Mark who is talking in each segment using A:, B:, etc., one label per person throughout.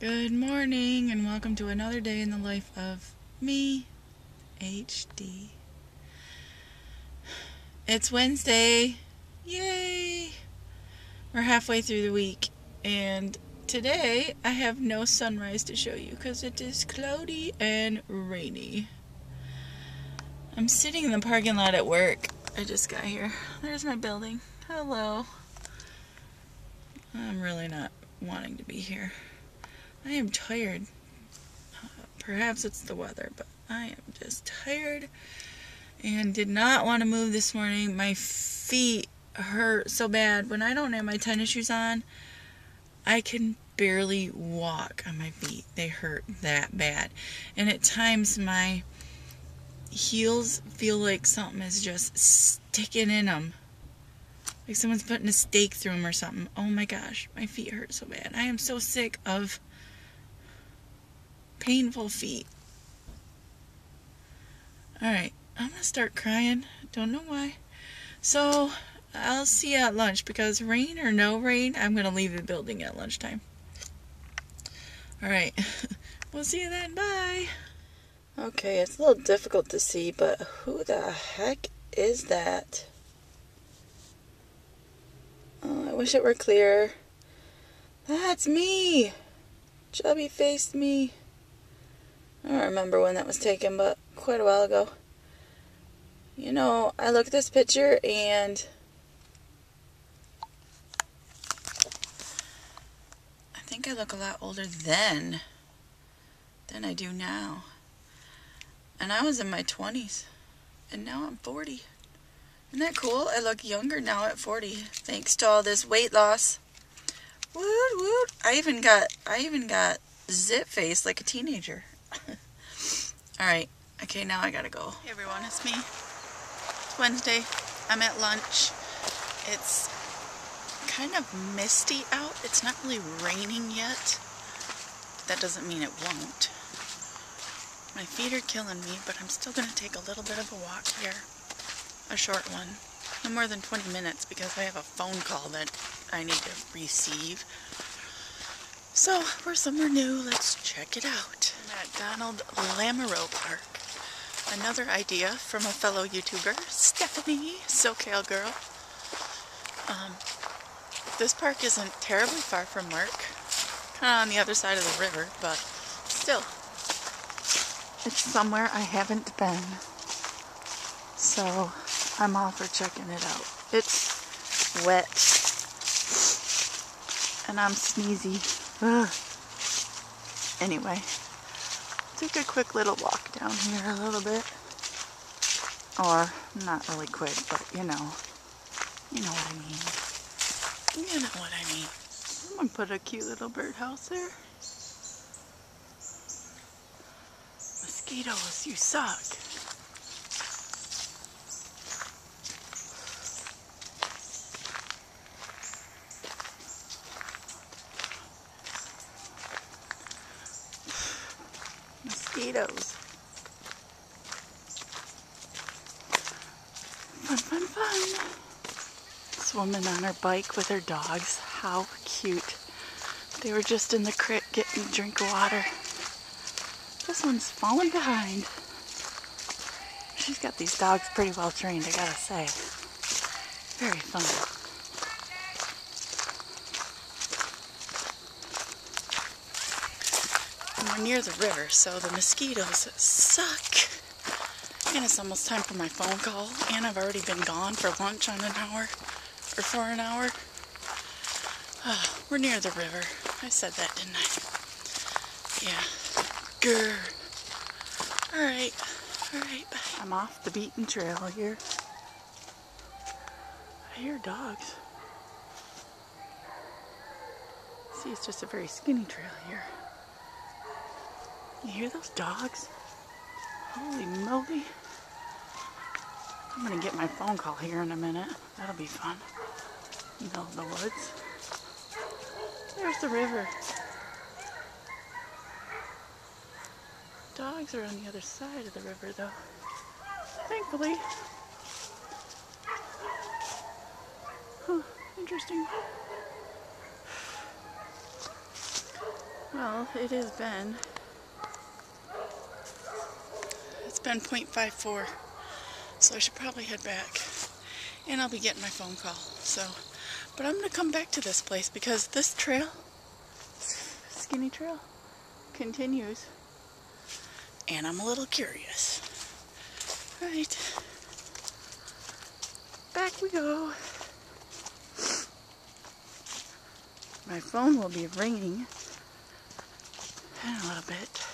A: Good morning and welcome to another day in the life of me, HD. It's Wednesday. Yay! We're halfway through the week and today I have no sunrise to show you because it is cloudy and rainy. I'm sitting in the parking lot at work. I just got here. There's my building. Hello. I'm really not wanting to be here. I am tired. Perhaps it's the weather, but I am just tired and did not want to move this morning. My feet hurt so bad. When I don't have my tennis shoes on, I can barely walk on my feet. They hurt that bad. And at times my heels feel like something is just sticking in them. Like someone's putting a stake through them or something. Oh my gosh, my feet hurt so bad. I am so sick of painful feet. Alright, I'm gonna start crying. Don't know why. So, I'll see you at lunch because rain or no rain, I'm gonna leave the building at lunchtime. Alright, we'll see you then. Bye! Okay, it's a little difficult to see, but who the heck is that? Oh, I wish it were clear. That's me! Chubby-faced me. I don't remember when that was taken, but quite a while ago. You know, I look at this picture and I think I look a lot older then than I do now. And I was in my 20s, and now I'm 40. Isn't that cool? I look younger now at 40, thanks to all this weight loss. Woot woot! I even got zit face like a teenager. Alright, okay, now I gotta go. Hey everyone, it's me. It's Wednesday. I'm at lunch. It's kind of misty out. It's not really raining yet. That doesn't mean it won't. My feet are killing me, but I'm still gonna take a little bit of a walk here. A short one. No more than 20 minutes because I have a phone call that I need to receive. So, we're somewhere new. Let's check it out. I'm at Donald Lamoreaux Park. Another idea from a fellow YouTuber, Stephanie, SoCal girl. This park isn't terribly far from work. Kind of on the other side of the river, but still. It's somewhere I haven't been. So, I'm all for checking it out. It's wet. And I'm sneezy. Ugh. Anyway, take a quick little walk down here a little bit. Or, not really quick, but you know what I mean. You know what I mean. I'm gonna put a cute little birdhouse there. Mosquitoes, you suck. Mosquitoes. Fun, fun, fun. This woman on her bike with her dogs. How cute. They were just in the creek getting a drink of water. This one's falling behind. She's got these dogs pretty well trained, I gotta say. Very fun. And we're near the river, so the mosquitoes suck. And it's almost time for my phone call, and I've already been gone for lunch on an hour, or for an hour. We're near the river. I said that, didn't I? Yeah. Grr. Alright, bye. I'm off the beaten trail here. I hear dogs. See, it's just a very skinny trail here. You hear those dogs? Holy moly. I'm gonna get my phone call here in a minute. That'll be fun. Middle of the woods. There's the river. Dogs are on the other side of the river though. Thankfully. Huh, interesting. Well, it has been. It's been 0.54, so I should probably head back. And I'll be getting my phone call. So, but I'm gonna come back to this place because this trail, skinny trail, continues, and I'm a little curious. Right, back we go. My phone will be ringing in a little bit.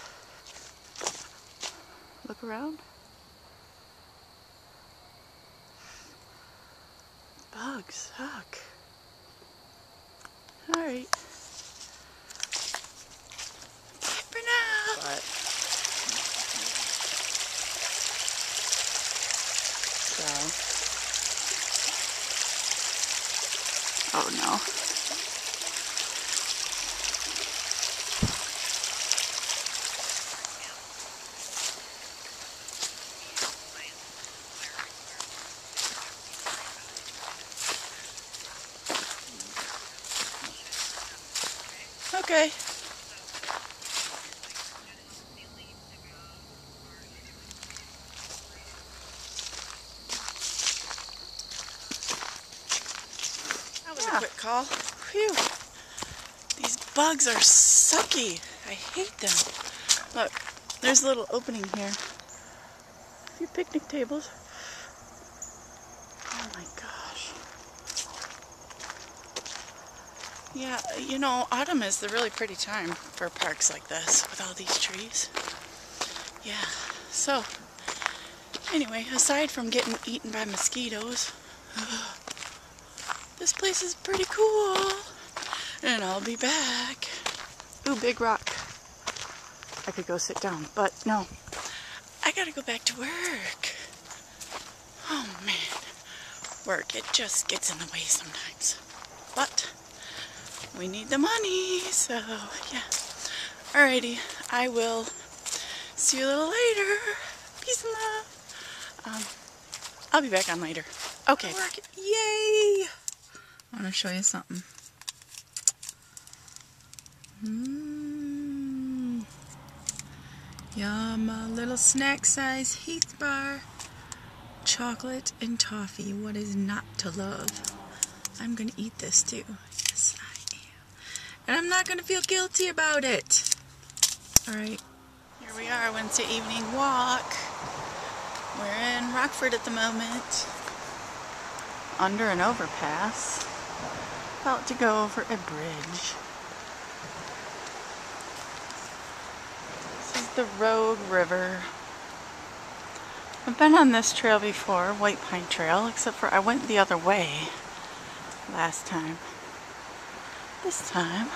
A: Look around. Bugs, huck. Alright. Bye for now. But, so. Oh no. Okay. That was a quick call. Phew. These bugs are sucky. I hate them. Look, there's a little opening here. A few picnic tables. Oh my gosh. Yeah, you know, autumn is the really pretty time for parks like this with all these trees. Yeah, so anyway, aside from getting eaten by mosquitoes, this place is pretty cool. And I'll be back. Ooh, big rock. I could go sit down, but no. I gotta go back to work. Oh man, work, it just gets in the way sometimes. But we need the money, so yeah. Alrighty, I will see you a little later. Peace and love. I'll be back on later. Okay. Work. Yay! I want to show you something. Yum, a little snack size Heath bar. Chocolate and toffee. What is not to love? I'm going to eat this too. Yes, I am. And I'm not going to feel guilty about it. Alright. Here we are, Wednesday evening walk. We're in Rockford at the moment. Under an overpass. About to go over a bridge. This is the Rogue River. I've been on this trail before, White Pine Trail, except for I went the other way last time. This time,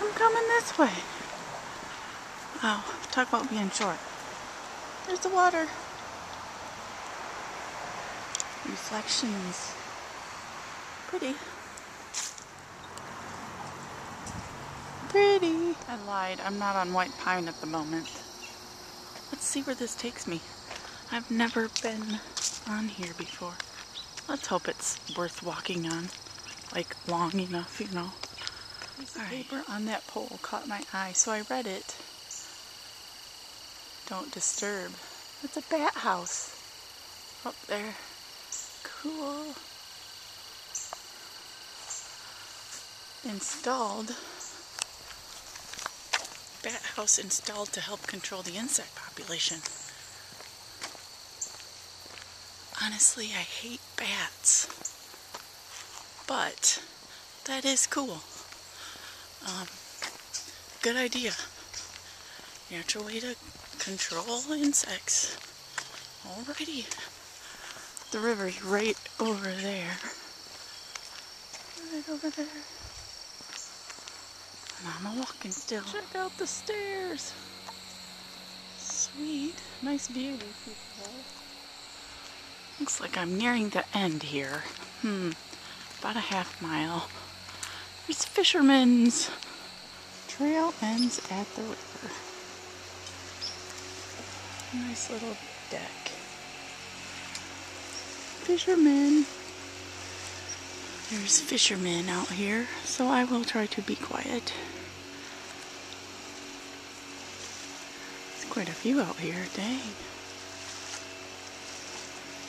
A: I'm coming this way. Wow, talk about being short. There's the water. Reflections. Pretty. Pretty. I lied. I'm not on White Pine at the moment. Let's see where this takes me. I've never been on here before. Let's hope it's worth walking on. Like, long enough, you know. Piece of paper on that pole caught my eye, so I read it. Don't disturb. It's a bat house up there. Cool. Installed. Bat house installed to help control the insect population. Honestly, I hate bats. But that is cool. Good idea. Natural way to control insects. Alrighty. The river's right over there. Right over there. And I'm walking still. Check out the stairs. Sweet. Nice view, people. Looks like I'm nearing the end here. About a half mile. There's fishermen's. Trail ends at the river. Nice little deck. Fishermen. There's fishermen out here, so I will try to be quiet. Quite a few out here, dang.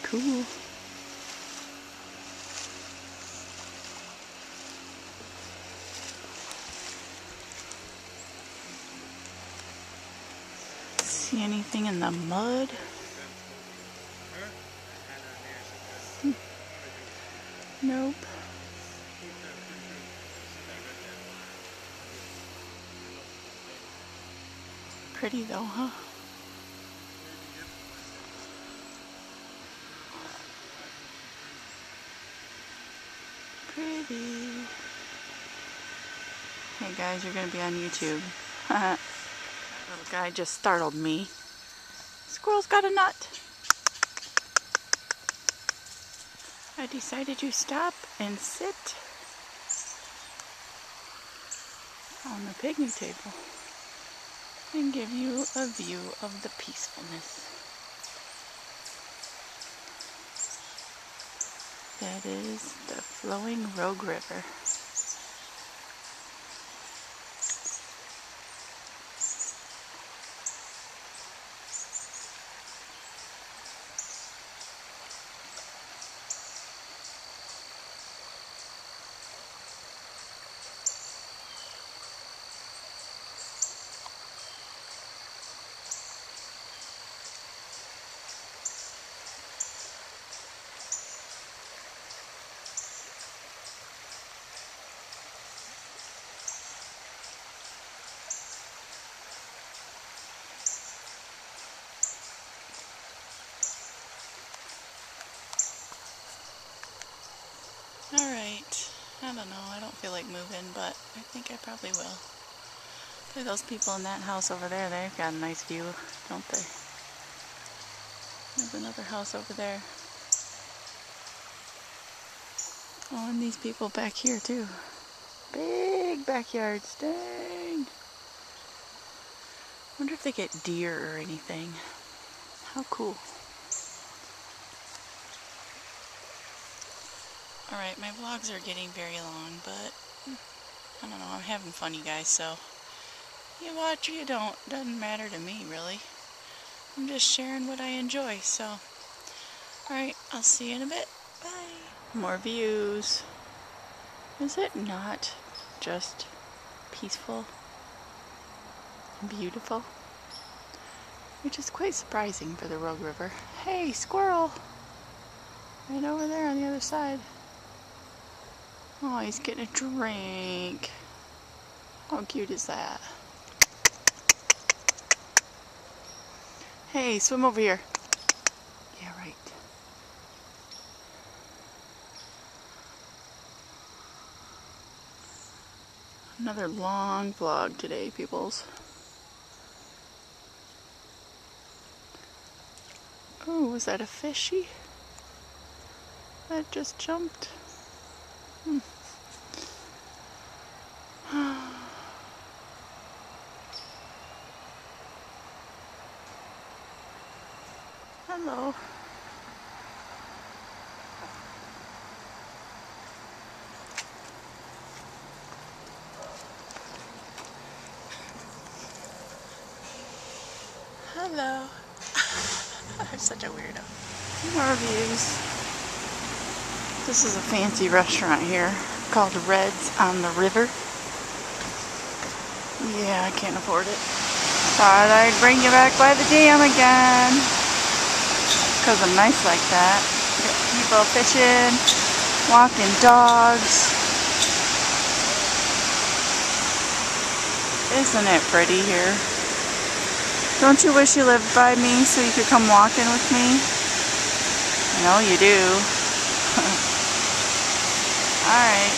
A: Cool. See anything in the mud? Nope. Pretty though, huh? Pretty. Hey guys, you're gonna be on YouTube. That little guy just startled me. Squirrel's got a nut. I decided to stop and sit on the picnic table and give you a view of the peacefulness that is the flowing Rogue River. Alright, I don't know, I don't feel like moving, but I think I probably will. Hey, those people in that house over there, they've got a nice view, don't they? There's another house over there. Oh, and these people back here too. Big backyards, dang! Wonder if they get deer or anything. How cool. Alright, my vlogs are getting very long, but I don't know, I'm having fun, you guys, so you watch or you don't, doesn't matter to me, really. I'm just sharing what I enjoy, so alright, I'll see you in a bit. Bye! More views. Is it not just peaceful and beautiful? Which is quite surprising for the Rogue River. Hey, squirrel! Right over there on the other side. Oh, he's getting a drink. How cute is that? Hey, swim over here. Yeah, right. Another long vlog today, peoples. Oh, was that a fishy? That just jumped. Hello. Hello. I'm such a weirdo. More views. This is a fancy restaurant here called Red's on the River. Yeah, I can't afford it. Thought I'd bring you back by the dam again. Because I'm nice like that. Got people fishing, walking dogs. Isn't it pretty here? Don't you wish you lived by me so you could come walking with me? I know you do. Alright.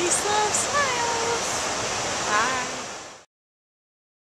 A: Peace, love, smile.